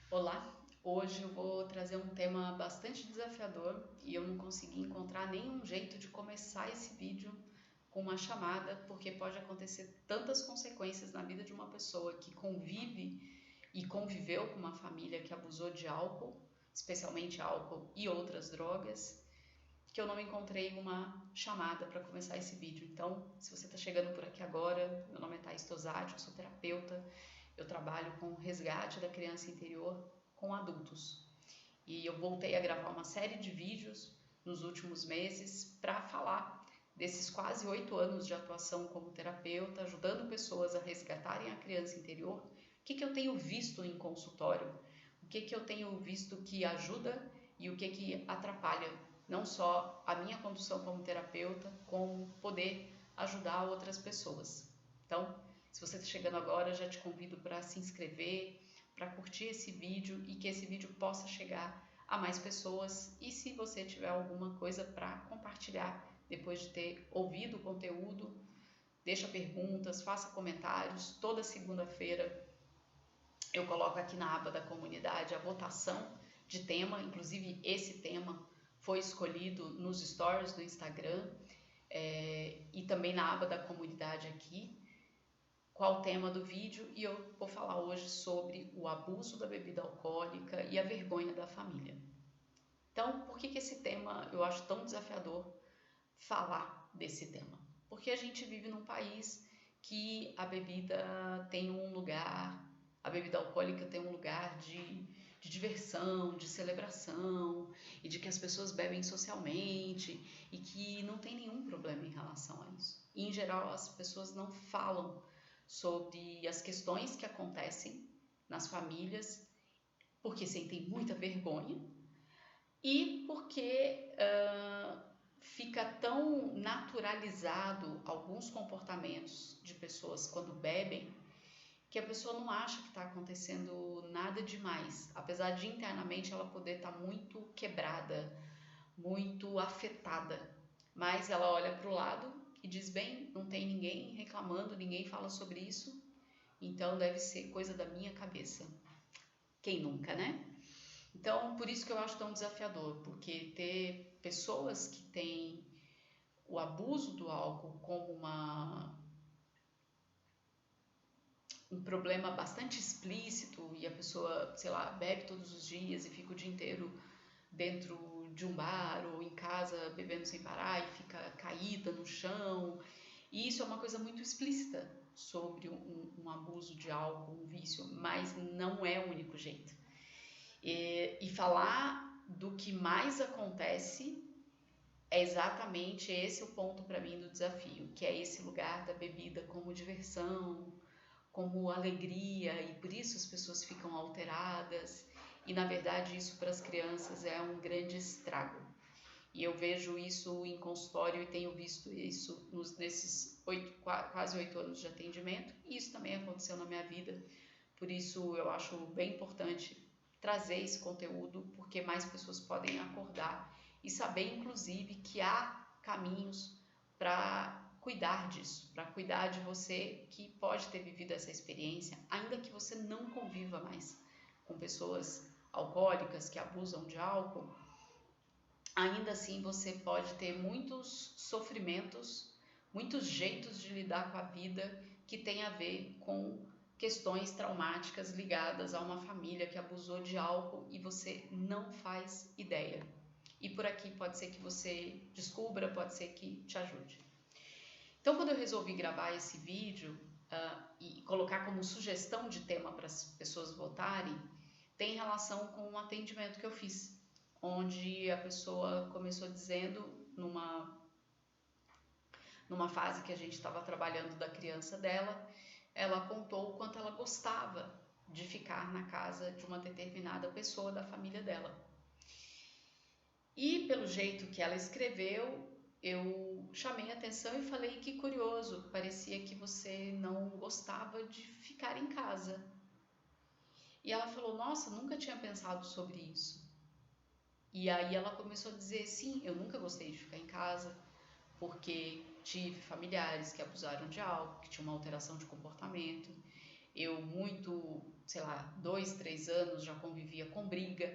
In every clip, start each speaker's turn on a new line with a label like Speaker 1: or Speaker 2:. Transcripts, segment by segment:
Speaker 1: Olá, hoje eu vou trazer um tema bastante desafiador e eu não consegui encontrar nenhum jeito de começar esse vídeo com uma chamada, porque pode acontecer tantas consequências na vida de uma pessoa que convive e conviveu com uma família que abusou de álcool, especialmente álcool e outras drogas, que eu não encontrei uma chamada para começar esse vídeo. Então, se você está chegando por aqui agora, meu nome é Thaís Tosati, eu sou terapeuta, eu trabalho com resgate da criança interior com adultos. E eu voltei a gravar uma série de vídeos nos últimos meses para falar desses quase 8 anos de atuação como terapeuta, ajudando pessoas a resgatarem a criança interior. O que eu tenho visto em consultório? O que eu tenho visto que ajuda e o que atrapalha? Não só a minha condução como terapeuta, como poder ajudar outras pessoas. Então, se você está chegando agora, já te convido para se inscrever, para curtir esse vídeo e que esse vídeo possa chegar a mais pessoas. E se você tiver alguma coisa para compartilhar depois de ter ouvido o conteúdo, deixa perguntas, faça comentários. Toda segunda-feira eu coloco aqui na aba da comunidade a votação de tema, inclusive esse tema foi escolhido nos stories do Instagram e também na aba da comunidade aqui qual o tema do vídeo, e eu vou falar hoje sobre o abuso da bebida alcoólica e a vergonha da família. Então, por que esse tema eu acho tão desafiador falar desse tema? Porque a gente vive num país que a bebida tem um lugar, a bebida alcoólica tem um lugar de diversão, de celebração, e de que as pessoas bebem socialmente e que não tem nenhum problema em relação a isso. E, em geral, as pessoas não falam sobre as questões que acontecem nas famílias porque sentem muita vergonha e porque fica tão naturalizado alguns comportamentos de pessoas quando bebem que a pessoa não acha que está acontecendo nada demais, apesar de internamente ela poder estar muito quebrada, muito afetada, mas ela olha para o lado e diz: bem, não tem ninguém reclamando, ninguém fala sobre isso, então deve ser coisa da minha cabeça. Quem nunca, né? Então, por isso que eu acho tão desafiador, porque ter pessoas que têm o abuso do álcool como um problema bastante explícito e a pessoa, sei lá, bebe todos os dias e fica o dia inteiro dentro de um bar ou em casa bebendo sem parar e fica caída no chão. E isso é uma coisa muito explícita sobre um abuso de álcool, um vício, mas não é o único jeito. E falar do que mais acontece é exatamente esse o ponto para mim do desafio, que é esse lugar da bebida como diversão, como alegria, e por isso as pessoas ficam alteradas, e na verdade isso para as crianças é um grande estrago. E eu vejo isso em consultório e tenho visto isso nesses quase 8 anos de atendimento, e isso também aconteceu na minha vida, por isso eu acho bem importante trazer esse conteúdo, porque mais pessoas podem acordar e saber, inclusive, que há caminhos para cuidar disso, para cuidar de você que pode ter vivido essa experiência, ainda que você não conviva mais com pessoas alcoólicas que abusam de álcool, ainda assim você pode ter muitos sofrimentos, muitos jeitos de lidar com a vida que tem a ver com questões traumáticas ligadas a uma família que abusou de álcool e você não faz ideia. E por aqui pode ser que você descubra, pode ser que te ajude. Então, quando eu resolvi gravar esse vídeo e colocar como sugestão de tema para as pessoas votarem, tem relação com um atendimento que eu fiz, onde a pessoa começou dizendo, numa fase que a gente estava trabalhando da criança dela, ela contou o quanto ela gostava de ficar na casa de uma determinada pessoa da família dela. E pelo jeito que ela escreveu, eu chamei a atenção e falei: que curioso, parecia que você não gostava de ficar em casa. E ela falou: nossa, nunca tinha pensado sobre isso. E aí ela começou a dizer: sim, eu nunca gostei de ficar em casa, porque tive familiares que abusaram de álcool, que tinham uma alteração de comportamento. Eu sei lá, 2, 3 anos já convivia com briga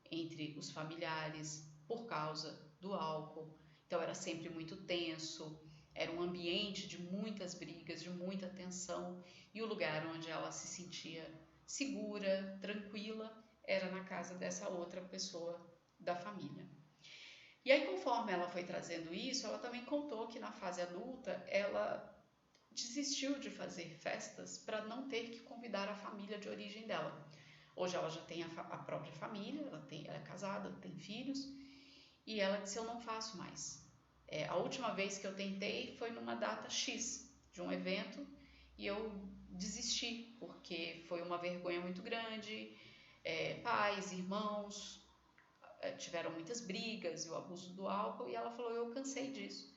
Speaker 1: entre os familiares por causa do álcool. Então era sempre muito tenso, era um ambiente de muitas brigas, de muita tensão, e o lugar onde ela se sentia segura, tranquila, era na casa dessa outra pessoa da família. E aí, conforme ela foi trazendo isso, ela também contou que na fase adulta ela desistiu de fazer festas para não ter que convidar a família de origem dela. Hoje ela já tem a própria família, ela é casada, tem filhos, e ela disse: eu não faço mais. A última vez que eu tentei foi numa data X de um evento e eu desisti, porque foi uma vergonha muito grande, pais, irmãos tiveram muitas brigas e o abuso do álcool, e ela falou: eu cansei disso.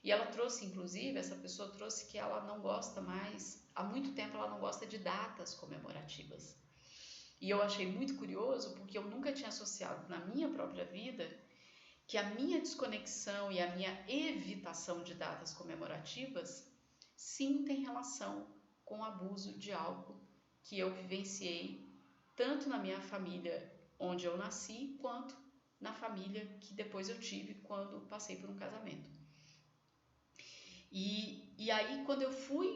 Speaker 1: E ela trouxe, inclusive, essa pessoa trouxe que ela não gosta mais, há muito tempo ela não gosta de datas comemorativas. E eu achei muito curioso, porque eu nunca tinha associado na minha própria vida que a minha desconexão e a minha evitação de datas comemorativas sim tem relação com o abuso de álcool que eu vivenciei tanto na minha família onde eu nasci, quanto na família que depois eu tive quando passei por um casamento. E aí, quando eu fui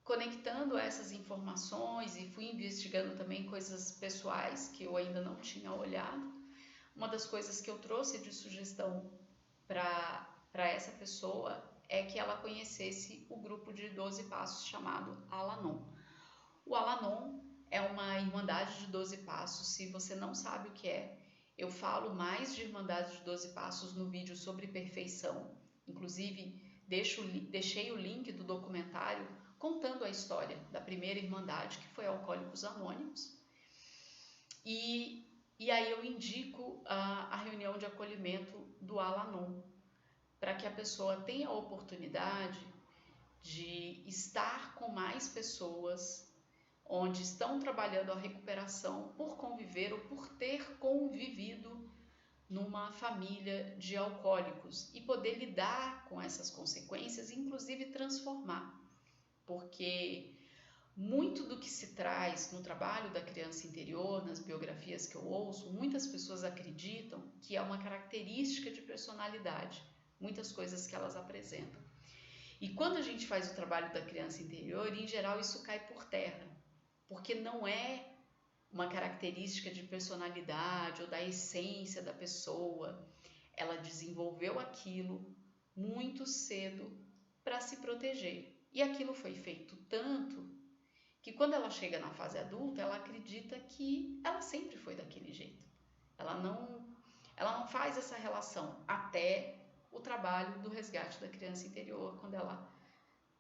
Speaker 1: conectando essas informações e fui investigando também coisas pessoais que eu ainda não tinha olhado, uma das coisas que eu trouxe de sugestão para essa pessoa é que ela conhecesse o grupo de 12 passos chamado Al-Anon. O Al-Anon é uma irmandade de 12 passos. Se você não sabe o que é, eu falo mais de irmandade de 12 passos no vídeo sobre perfeição. Inclusive, deixei o link do documentário contando a história da primeira irmandade, que foi Alcoólicos Anônimos. E aí eu indico a reunião de acolhimento do Al-Anon, para que a pessoa tenha a oportunidade de estar com mais pessoas onde estão trabalhando a recuperação por conviver ou por ter convivido numa família de alcoólicos e poder lidar com essas consequências e inclusive transformar, porque muito do que se traz no trabalho da criança interior, nas biografias que eu ouço, muitas pessoas acreditam que é uma característica de personalidade, muitas coisas que elas apresentam. E quando a gente faz o trabalho da criança interior, em geral isso cai por terra, porque não é uma característica de personalidade ou da essência da pessoa. Ela desenvolveu aquilo muito cedo para se proteger. E aquilo foi feito tanto que quando ela chega na fase adulta, ela acredita que ela sempre foi daquele jeito. Ela não faz essa relação até o trabalho do resgate da criança interior, quando ela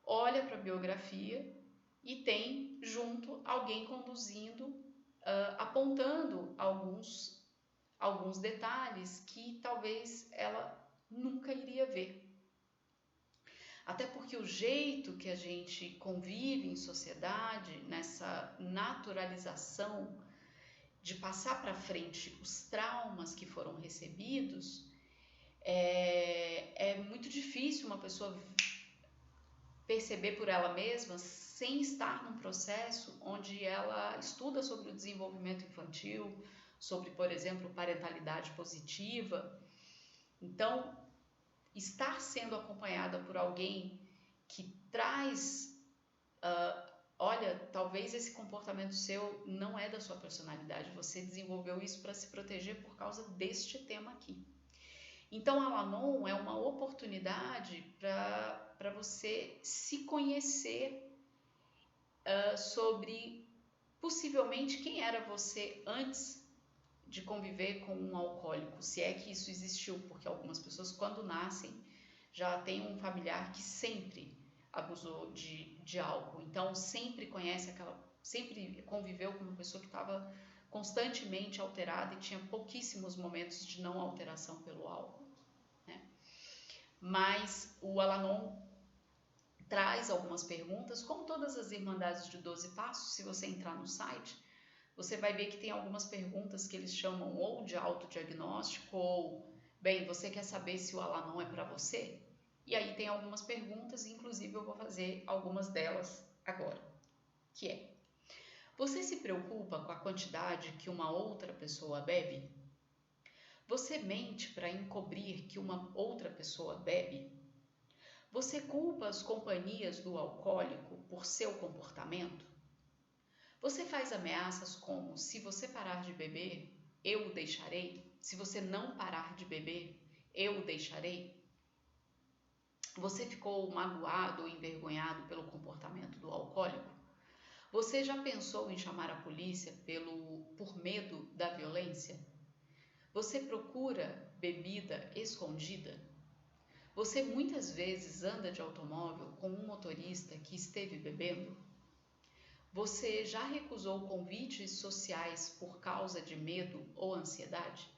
Speaker 1: olha para a biografia e tem junto alguém conduzindo, apontando alguns detalhes que talvez ela nunca iria ver. Até porque o jeito que a gente convive em sociedade, nessa naturalização de passar para frente os traumas que foram recebidos, é muito difícil uma pessoa perceber por ela mesma sem estar num processo onde ela estuda sobre o desenvolvimento infantil, sobre, por exemplo, parentalidade positiva. Então, estar sendo acompanhada por alguém que traz, olha, talvez esse comportamento seu não é da sua personalidade, você desenvolveu isso para se proteger por causa deste tema aqui. Então, a Al-Anon é uma oportunidade para você se conhecer sobre, possivelmente, quem era você antes de conviver com um alcoólico, se é que isso existiu, porque algumas pessoas, quando nascem, já tem um familiar que sempre abusou de álcool, então sempre sempre conviveu com uma pessoa que estava constantemente alterada e tinha pouquíssimos momentos de não alteração pelo álcool, né? Mas o Al-Anon traz algumas perguntas, como todas as Irmandades de 12 Passos. Se você entrar no site, você vai ver que tem algumas perguntas que eles chamam ou de autodiagnóstico ou, bem, você quer saber se o Al-Anon é para você? E aí tem algumas perguntas, inclusive eu vou fazer algumas delas agora, que é: Você se preocupa com a quantidade que uma outra pessoa bebe? Você mente para encobrir que uma outra pessoa bebe? Você culpa as companhias do alcoólico por seu comportamento? Você faz ameaças como: se você parar de beber, eu o deixarei. Se você não parar de beber, eu o deixarei. Você ficou magoado ou envergonhado pelo comportamento do alcoólico? Você já pensou em chamar a polícia por medo da violência? Você procura bebida escondida? Você muitas vezes anda de automóvel com um motorista que esteve bebendo? Você já recusou convites sociais por causa de medo ou ansiedade?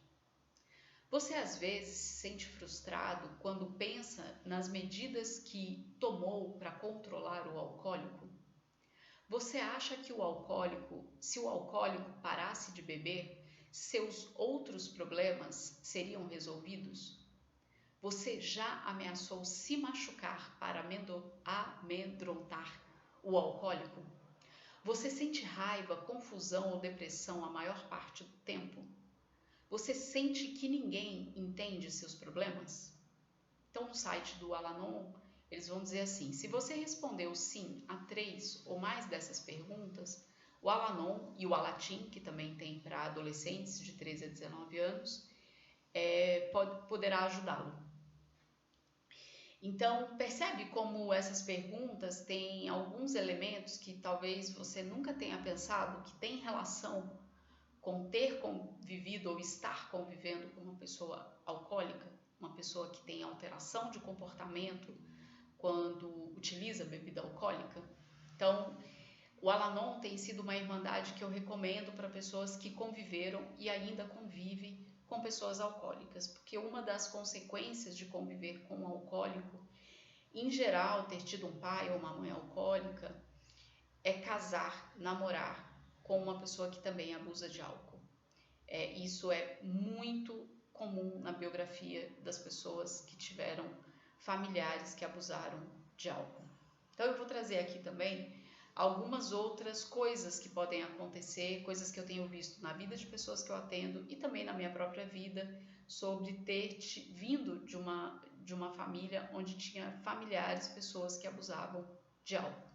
Speaker 1: Você às vezes se sente frustrado quando pensa nas medidas que tomou para controlar o alcoólico? Você acha que se o alcoólico parasse de beber, seus outros problemas seriam resolvidos? Você já ameaçou se machucar para amedrontar o alcoólico? Você sente raiva, confusão ou depressão a maior parte do tempo? Você sente que ninguém entende seus problemas? Então, no site do Al-Anon, eles vão dizer assim: se você respondeu sim a 3 ou mais dessas perguntas, o Al-Anon e o Alatim, que também tem para adolescentes de 13 a 19 anos, poderá ajudá-lo. Então, percebe como essas perguntas têm alguns elementos que talvez você nunca tenha pensado que tem relação com ter convivido ou estar convivendo com uma pessoa alcoólica, uma pessoa que tem alteração de comportamento quando utiliza bebida alcoólica. Então, o Al-Anon tem sido uma irmandade que eu recomendo para pessoas que conviveram e ainda convivem com pessoas alcoólicas, porque uma das consequências de conviver com um alcoólico, em geral, ter tido um pai ou uma mãe alcoólica, é casar, namorar com uma pessoa que também abusa de álcool. Isso é muito comum na biografia das pessoas que tiveram familiares que abusaram de álcool. Então eu vou trazer aqui também algumas outras coisas que podem acontecer, coisas que eu tenho visto na vida de pessoas que eu atendo e também na minha própria vida, sobre ter vindo de uma família onde tinha familiares, pessoas que abusavam de álcool.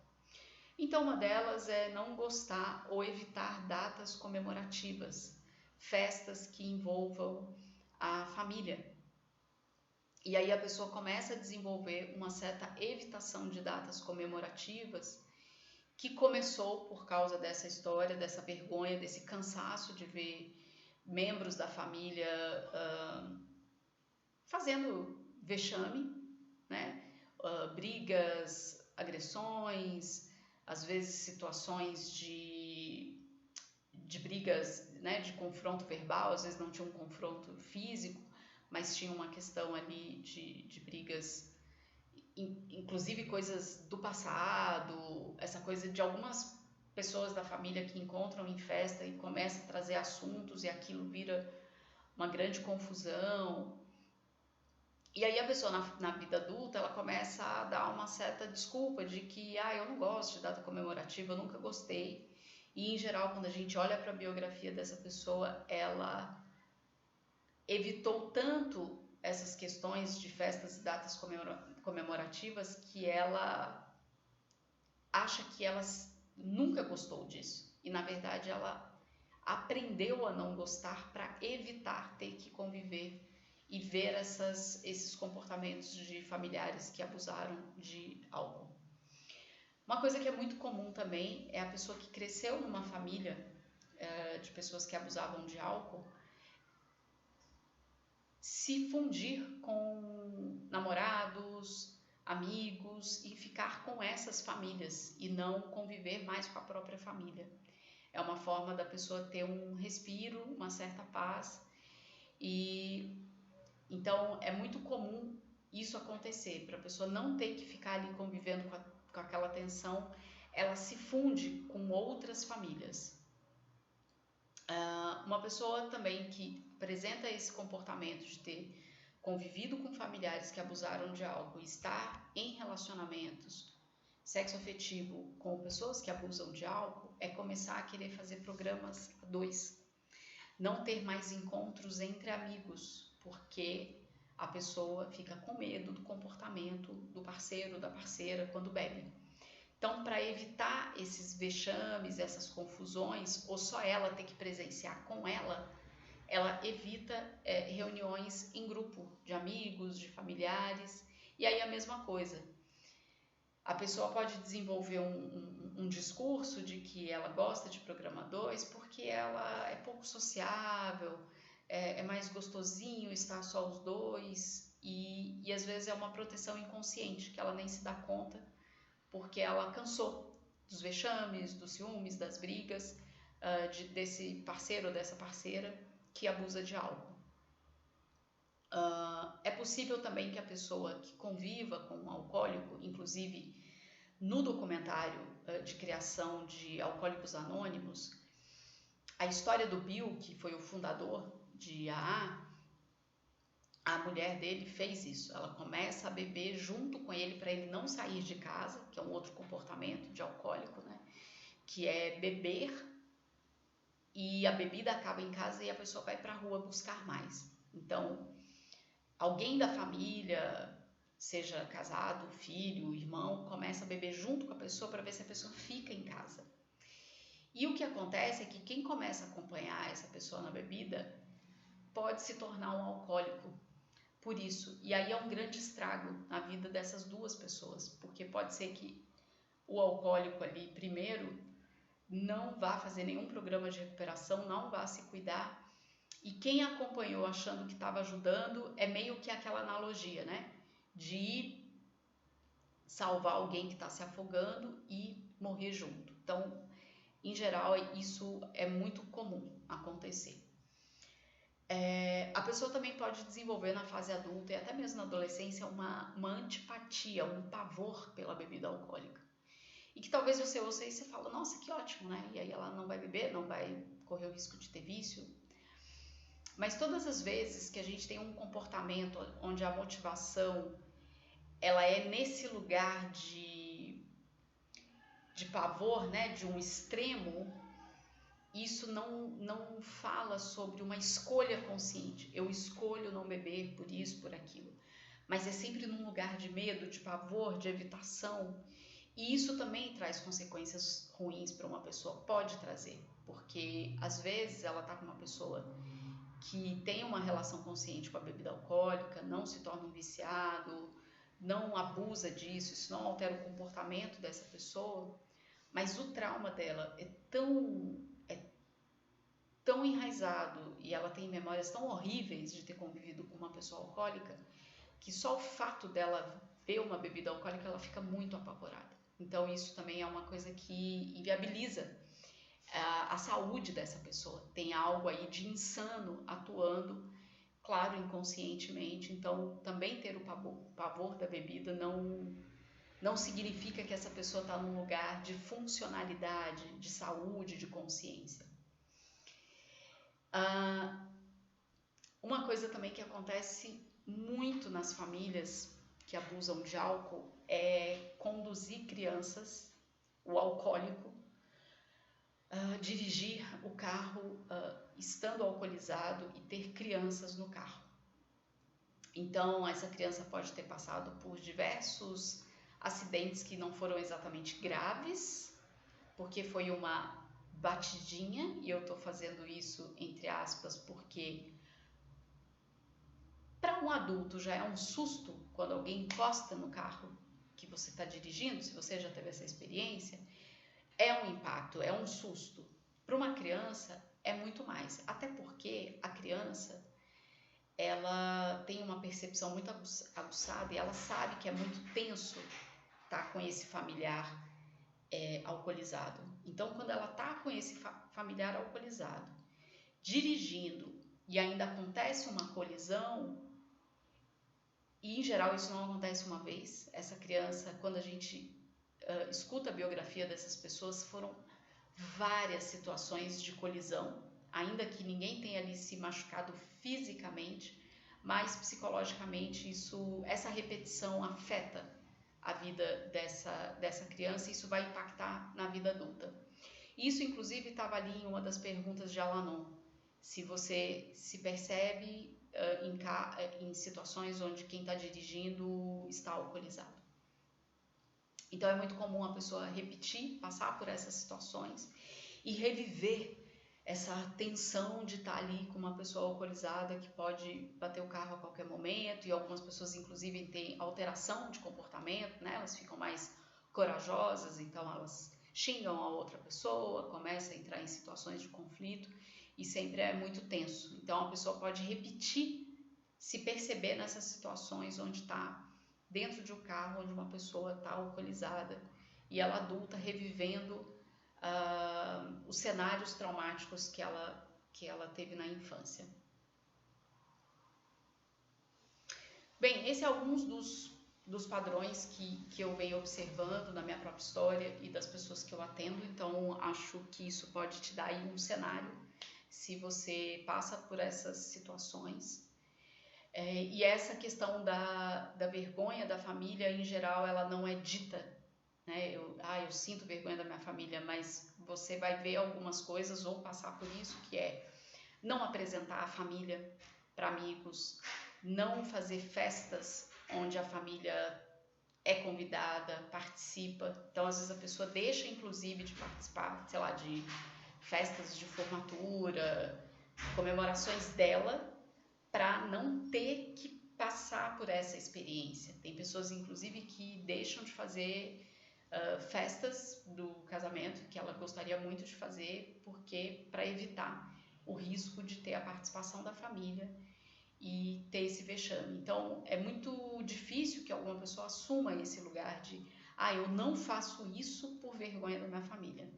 Speaker 1: Então, uma delas é não gostar ou evitar datas comemorativas, festas que envolvam a família. E aí a pessoa começa a desenvolver uma certa evitação de datas comemorativas, que começou por causa dessa história, dessa vergonha, desse cansaço de ver membros da família fazendo vexame, né? Brigas, agressões, às vezes situações de brigas, né, de confronto verbal, às vezes não tinha um confronto físico, mas tinha uma questão ali de brigas, inclusive coisas do passado, essa coisa de algumas pessoas da família que encontram em festa e começam a trazer assuntos e aquilo vira uma grande confusão. E aí a pessoa na vida adulta, ela começa a dar uma certa desculpa de que eu não gosto de data comemorativa, eu nunca gostei. E em geral, quando a gente olha para a biografia dessa pessoa, ela evitou tanto essas questões de festas e datas comemorativas que ela acha que ela nunca gostou disso. E na verdade ela aprendeu a não gostar para evitar ter que conviver e ver esses comportamentos de familiares que abusaram de álcool. Uma coisa que é muito comum também é a pessoa que cresceu numa família de pessoas que abusavam de álcool se fundir com namorados, amigos e ficar com essas famílias e não conviver mais com a própria família. É uma forma da pessoa ter um respiro, uma certa paz, e então é muito comum isso acontecer, para a pessoa não ter que ficar ali convivendo com aquela tensão, ela se funde com outras famílias. Uma pessoa também que apresenta esse comportamento de ter convivido com familiares que abusaram de álcool e estar em relacionamentos sexo afetivo com pessoas que abusam de álcool é começar a querer fazer programas a dois. Não ter mais encontros entre amigos, porque a pessoa fica com medo do comportamento do parceiro, da parceira, quando bebe. Então, para evitar esses vexames, essas confusões, ou só ela ter que presenciar com ela evita reuniões em grupo, de amigos, de familiares. E aí a mesma coisa. A pessoa pode desenvolver um discurso de que ela gosta de programa 2 porque ela é pouco sociável, é mais gostosinho estar só os dois, e às vezes é uma proteção inconsciente, que ela nem se dá conta, porque ela cansou dos vexames, dos ciúmes, das brigas, desse parceiro ou dessa parceira que abusa de álcool. É possível também que a pessoa que conviva com um alcoólico, inclusive no documentário de criação de Alcoólicos Anônimos, a história do Bill, que foi o fundador de AA, a mulher dele fez isso. Ela começa a beber junto com ele para ele não sair de casa, que é um outro comportamento de alcoólico, né? Que é beber e a bebida acaba em casa e a pessoa vai para a rua buscar mais. Então, alguém da família, seja casado, filho, irmão, começa a beber junto com a pessoa para ver se a pessoa fica em casa. E o que acontece é que quem começa a acompanhar essa pessoa na bebida pode se tornar um alcoólico por isso. E aí é um grande estrago na vida dessas duas pessoas, porque pode ser que o alcoólico ali, primeiro, não vá fazer nenhum programa de recuperação, não vá se cuidar, e quem acompanhou achando que estava ajudando é meio que aquela analogia, né? De ir salvar alguém que está se afogando e morrer junto. Então, em geral, isso é muito comum acontecer. A pessoa também pode desenvolver na fase adulta e até mesmo na adolescência uma antipatia, um pavor pela bebida alcoólica. E que talvez você ouça e você fala, nossa, que ótimo, né? E aí ela não vai beber, não vai correr o risco de ter vício. Mas todas as vezes que a gente tem um comportamento onde a motivação ela é nesse lugar de pavor, né, de um extremo, isso não fala sobre uma escolha consciente. Eu escolho não beber por isso, por aquilo. Mas é sempre num lugar de medo, de pavor, de evitação. E isso também traz consequências ruins para uma pessoa, pode trazer. Porque às vezes ela está com uma pessoa que tem uma relação consciente com a bebida alcoólica, não se torna um viciado, não abusa disso, isso não altera o comportamento dessa pessoa, mas o trauma dela é tão enraizado e ela tem memórias tão horríveis de ter convivido com uma pessoa alcoólica, que só o fato dela ver uma bebida alcoólica ela fica muito apavorada. Então isso também é uma coisa que inviabiliza a saúde dessa pessoa. Tem algo aí de insano atuando, claro, inconscientemente. Então também ter o pavor da bebida não significa que essa pessoa está num lugar de funcionalidade, de saúde, de consciência. Uma coisa também que acontece muito nas famílias que abusam de álcool é conduzir crianças, o alcoólico, dirigir o carro estando alcoolizado e ter crianças no carro. Então, essa criança pode ter passado por diversos acidentes que não foram exatamente graves, porque foi uma batidinha, e eu tô fazendo isso entre aspas porque para um adulto já é um susto quando alguém encosta no carro que você está dirigindo, se você já teve essa experiência, é um impacto, é um susto. Para uma criança é muito mais, até porque a criança ela tem uma percepção muito aguçada e ela sabe que é muito tenso estar com esse familiar alcoolizado. Então, quando ela está com esse familiar alcoolizado, dirigindo, e ainda acontece uma colisão, e em geral isso não acontece uma vez, essa criança, quando a gente escuta a biografia dessas pessoas, foram várias situações de colisão, ainda que ninguém tenha ali se machucado fisicamente, mas psicologicamente essa repetição afeta a vida dessa criança, isso vai impactar na vida adulta. Isso, inclusive, estava ali em uma das perguntas de Al-Anon. Se você se percebe em situações onde quem está dirigindo está alcoolizado. Então, é muito comum a pessoa repetir, passar por essas situações e reviver essa tensão de estar ali com uma pessoa alcoolizada que pode bater o carro a qualquer momento, e algumas pessoas, inclusive, têm alteração de comportamento, né? Elas ficam mais corajosas, então elas xingam a outra pessoa, começam a entrar em situações de conflito e sempre é muito tenso. Então, a pessoa pode repetir, se perceber nessas situações onde está dentro de um carro, onde uma pessoa está alcoolizada e ela adulta revivendo os cenários traumáticos que ela teve na infância. Bem, esses são alguns dos padrões que eu venho observando na minha própria história e das pessoas que eu atendo, então acho que isso pode te dar aí um cenário se você passa por essas situações. E essa questão da vergonha da família, em geral, ela não é dita, né? Eu sinto vergonha da minha família, mas você vai ver algumas coisas ou passar por isso, que é não apresentar a família para amigos, não fazer festas onde a família é convidada, participa. Então, às vezes a pessoa deixa, inclusive, de participar, sei lá, de festas de formatura, comemorações dela, para não ter que passar por essa experiência. Tem pessoas, inclusive, que deixam de fazer festas do casamento que ela gostaria muito de fazer, porque para evitar o risco de ter a participação da família e ter esse vexame. Então, é muito difícil que alguma pessoa assuma esse lugar de eu não faço isso por vergonha da minha família.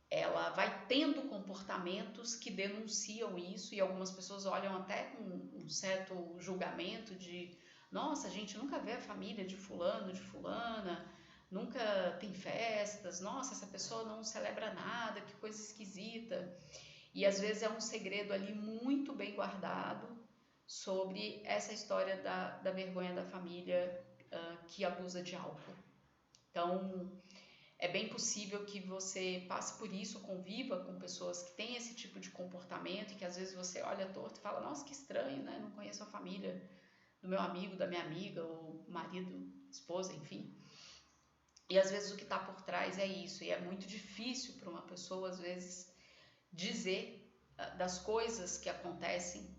Speaker 1: Ela vai tendo comportamentos que denunciam isso, e algumas pessoas olham até com um certo julgamento de nossa, a gente nunca vê a família de fulano, de fulana, nunca tem festas, nossa, essa pessoa não celebra nada, que coisa esquisita. E às vezes é um segredo ali muito bem guardado sobre essa história da vergonha da família que abusa de álcool. Então, é bem possível que você passe por isso, conviva com pessoas que têm esse tipo de comportamento e que às vezes você olha torto e fala, nossa, que estranho, né? Não conheço a família do meu amigo, da minha amiga, ou marido, esposa, enfim. E às vezes o que está por trás é isso, e é muito difícil para uma pessoa, às vezes, dizer das coisas que acontecem,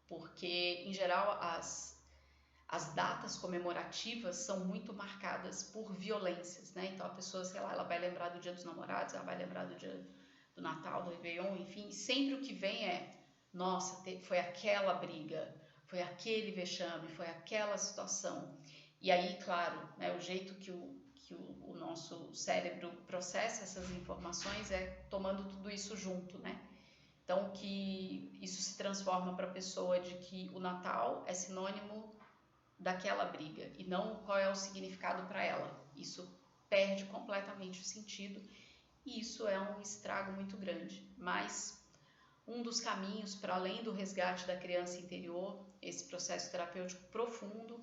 Speaker 1: porque, em geral, as datas comemorativas são muito marcadas por violências, né? Então a pessoa, sei lá, ela vai lembrar do Dia dos Namorados, ela vai lembrar do dia do Natal, do Réveillon, enfim, sempre o que vem é, nossa, foi aquela briga, foi aquele vexame, foi aquela situação. E aí, claro, né, o jeito que o nosso cérebro processa essas informações é tomando tudo isso junto, né? Então, que isso se transforma para a pessoa de que o Natal é sinônimo daquela briga e não qual é o significado para ela. Isso perde completamente o sentido e isso é um estrago muito grande. Mas um dos caminhos para além do resgate da criança interior, esse processo terapêutico profundo,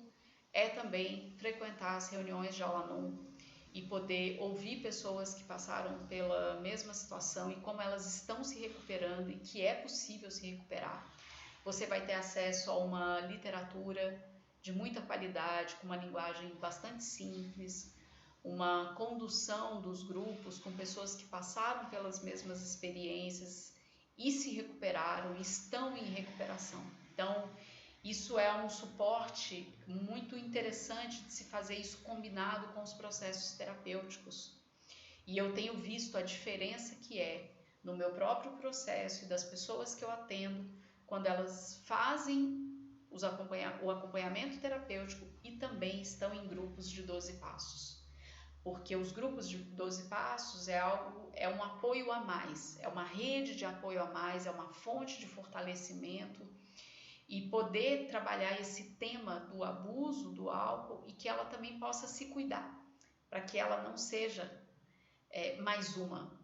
Speaker 1: é também frequentar as reuniões de Al-Anon e poder ouvir pessoas que passaram pela mesma situação e como elas estão se recuperando e que é possível se recuperar. Você vai ter acesso a uma literatura de muita qualidade, com uma linguagem bastante simples, uma condução dos grupos com pessoas que passaram pelas mesmas experiências e se recuperaram, estão em recuperação. Então, isso é um suporte muito interessante de se fazer isso combinado com os processos terapêuticos. E eu tenho visto a diferença que é no meu próprio processo e das pessoas que eu atendo, quando elas fazem o acompanhamento terapêutico e também estão em grupos de 12 passos. Porque os grupos de 12 passos é um apoio a mais, é uma rede de apoio a mais, é uma fonte de fortalecimento e poder trabalhar esse tema do abuso do álcool e que ela também possa se cuidar, para que ela não seja mais uma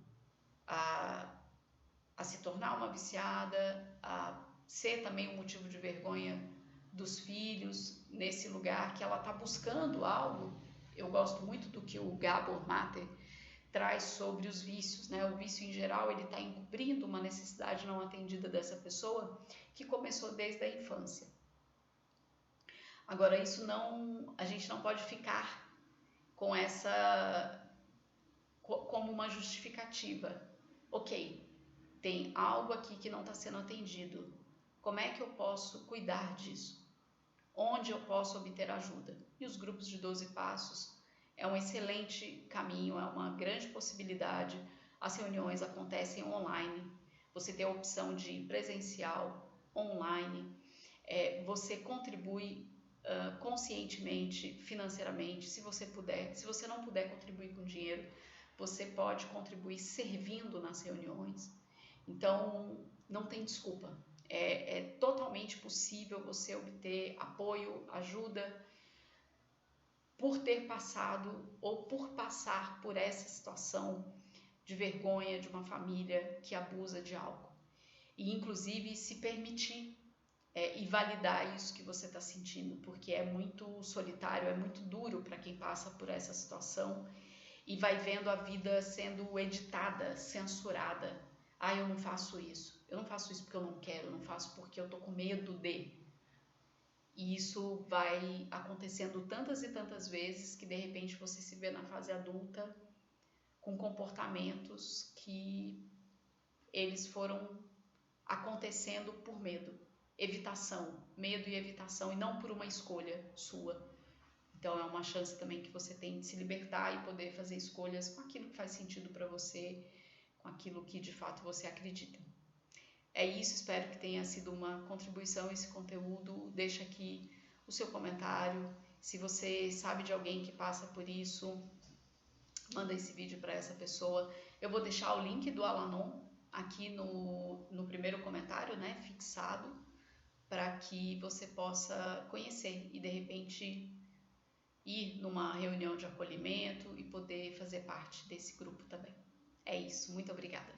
Speaker 1: a se tornar uma viciada, a ser também um motivo de vergonha dos filhos, nesse lugar que ela está buscando algo Eu gosto muito do que o Gabor Maté traz sobre os vícios, né? O vício em geral, ele está encobrindo uma necessidade não atendida dessa pessoa que começou desde a infância. Agora, a gente não pode ficar com essa como uma justificativa. Ok, tem algo aqui que não está sendo atendido. Como é que eu posso cuidar disso? Onde eu posso obter ajuda? E os grupos de 12 passos é um excelente caminho, é uma grande possibilidade. As reuniões acontecem online, você tem a opção de presencial, online, você contribui conscientemente, financeiramente, se você puder. Se você não puder contribuir com dinheiro, você pode contribuir servindo nas reuniões. Então, não tem desculpa. É totalmente possível você obter apoio, ajuda, por ter passado ou por passar por essa situação de vergonha de uma família que abusa de álcool. E, inclusive, se permitir e validar isso que você está sentindo, porque é muito solitário, é muito duro para quem passa por essa situação e vai vendo a vida sendo editada, censurada. Ah, eu não faço isso porque eu não quero, eu não faço porque eu tô com medo de. E isso vai acontecendo tantas e tantas vezes que de repente você se vê na fase adulta com comportamentos que eles foram acontecendo por medo, evitação, medo e evitação, e não por uma escolha sua. Então é uma chance também que você tem de se libertar e poder fazer escolhas com aquilo que faz sentido para você, com aquilo que de fato você acredita. É isso, espero que tenha sido uma contribuição esse conteúdo. Deixa aqui o seu comentário. Se você sabe de alguém que passa por isso, manda esse vídeo para essa pessoa. Eu vou deixar o link do Al-Anon aqui no primeiro comentário, né, fixado, para que você possa conhecer e de repente ir numa reunião de acolhimento e poder fazer parte desse grupo também. É isso, muito obrigada.